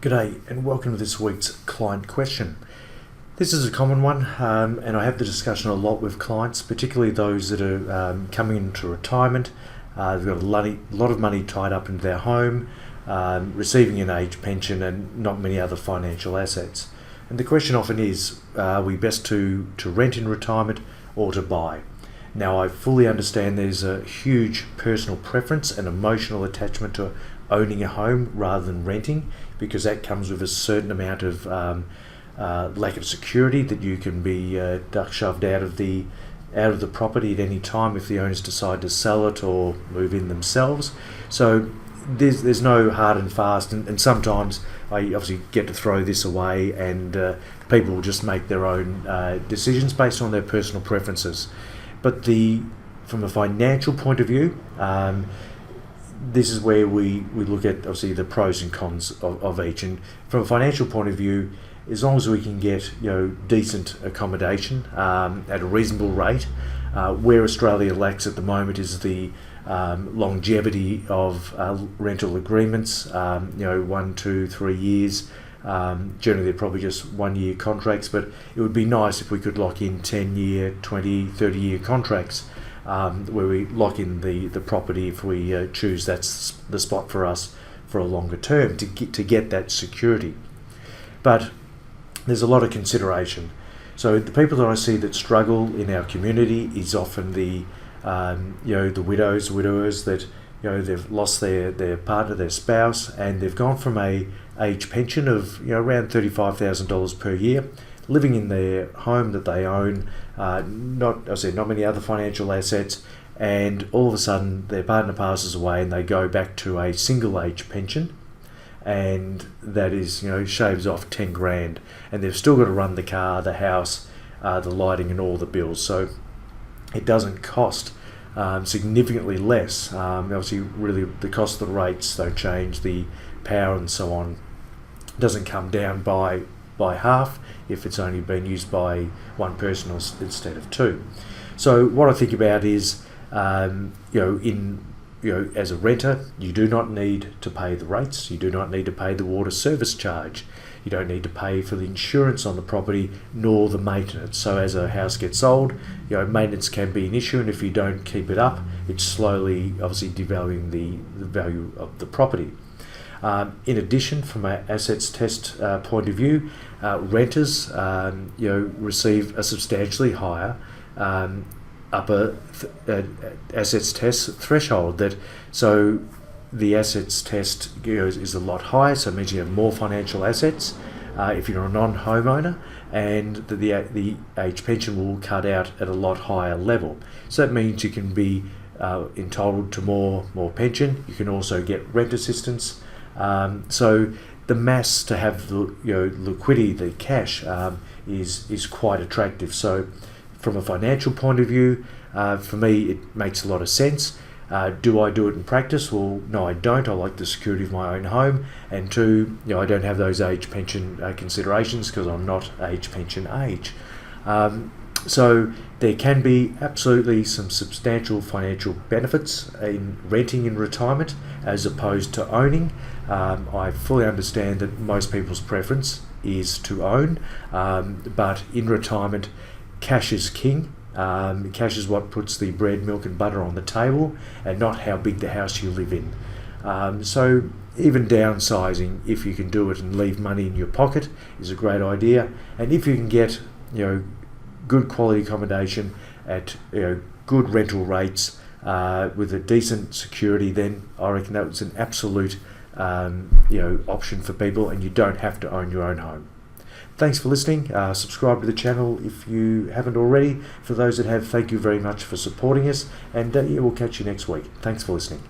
G'day and welcome to this week's client question. This is a common one and I have the discussion a lot with clients, particularly those that are coming into retirement. They've got a lot of money tied up into their home, receiving an age pension and not many other financial assets. And the question often is, are we best to rent in retirement or to buy? Now, I fully understand there's a huge personal preference and emotional attachment to owning a home rather than renting, because that comes with a certain amount of lack of security that you can be shoved out of the property at any time if the owners decide to sell it or move in themselves. So there's no hard and fast, and sometimes I obviously get to throw this away and people will just make their own decisions based on their personal preferences. But from a financial point of view, this is where we look at obviously the pros and cons of each. And from a financial point of view, as long as we can get decent accommodation at a reasonable rate, where Australia lacks at the moment is the longevity of rental agreements. 1, 2, 3 years. Generally they're probably just 1 year contracts, but it would be nice if we could lock in 10-year, 20, 30-year contracts where we lock in the property if we choose that's the spot for us for a longer term to get that security. But there's a lot of consideration. So the people that I see that struggle in our community is often the widowers that they've lost their partner, their spouse, and they've gone from a age pension of around $35,000 per year, living in their home that they own, not many other financial assets, and all of a sudden their partner passes away and they go back to a single age pension, and that is shaves off 10 grand, and they've still got to run the car, the house, the lighting and all the bills. So it doesn't cost significantly less. Obviously, really the cost of the rates don't change, the power and so on doesn't come down by half if it's only been used by one person instead of two. So what I think about is, as a renter, you do not need to pay the rates, you do not need to pay the water service charge, you don't need to pay for the insurance on the property nor the maintenance. So as a house gets old, maintenance can be an issue, and if you don't keep it up, it's slowly obviously devaluing the value of the property. In addition, from an assets test point of view, renters receive a substantially higher upper assets test threshold. So the assets test is a lot higher, so it means you have more financial assets if you're a non-homeowner, and the age pension will cut out at a lot higher level. So that means you can be entitled to more pension. You can also get rent assistance. So the mass to have the liquidity, the cash, is quite attractive. So from a financial point of view, for me it makes a lot of sense. Do I do it in practice? Well, no, I don't. I like the security of my own home, and two, I don't have those age pension considerations because I'm not age pension age. So there can be absolutely some substantial financial benefits in renting in retirement as opposed to owning. I fully understand that most people's preference is to own, but in retirement, cash is king. Cash is what puts the bread, milk and butter on the table, and not how big the house you live in. So even downsizing, if you can do it and leave money in your pocket, is a great idea. And if you can get good quality accommodation at good rental rates with a decent security, then I reckon that was an absolute option for people, and you don't have to own your own home. Thanks for listening. Subscribe to the channel if you haven't already. For those that have, thank you very much for supporting us, and we'll catch you next week. Thanks for listening.